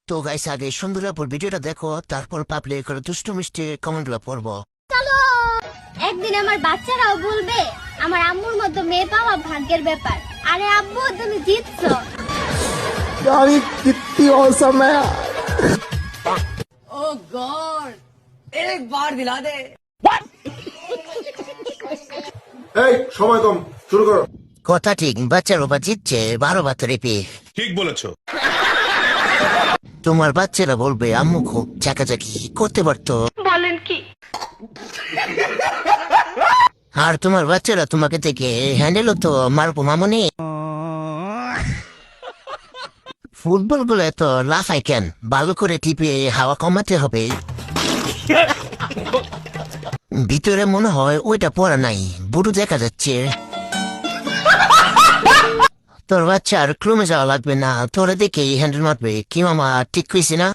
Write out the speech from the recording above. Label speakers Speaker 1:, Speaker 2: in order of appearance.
Speaker 1: তো গাইস আগে সুন্দরাপুর ভিডিওটা দেখো, তারপর পাবলে করে দুষ্টু মিষ্টি কমেন্টগুলো পড়বো।
Speaker 2: একদিন আমার বাচ্চারাও বলবে আমার আম্মুর মতো মেয়ে পাওয়া ভাগ্যের ব্যাপার। আরে আব্বু তুমি জিতছো।
Speaker 3: यार ये कितनी औसम है।
Speaker 4: ओह गॉड एक बार दिला दे।
Speaker 3: এই সময় কম, শুরু করো।
Speaker 1: কথা ঠিক, বাচ্চার বাবা জিতছে 12 বাতের পেয়ে।
Speaker 5: ঠিক বলেছো।
Speaker 1: তোমার বাচ্চারা বলবে আম্মু খুব চাকাচাকি করতে পারতো।
Speaker 2: বলেন কি?
Speaker 1: আর তোমার বাচ্চারা তোমাকে থেকে হ্যান্ডেল তো মারবো মামনি। ফুটবল গুলো এত লাফাই কেন? ভালো করে টিপে হাওয়া কমাতে হবে। ভিতরে মনে হয় ওইটা পড়া নাই, বুড়ো দেখা যাচ্ছে। তোর বাচ্চা আর ক্রমে যাওয়া লাগবে না, তোরা দেখে হ্যান্ডেল মারবে। কি মামা ঠিক কইছি না?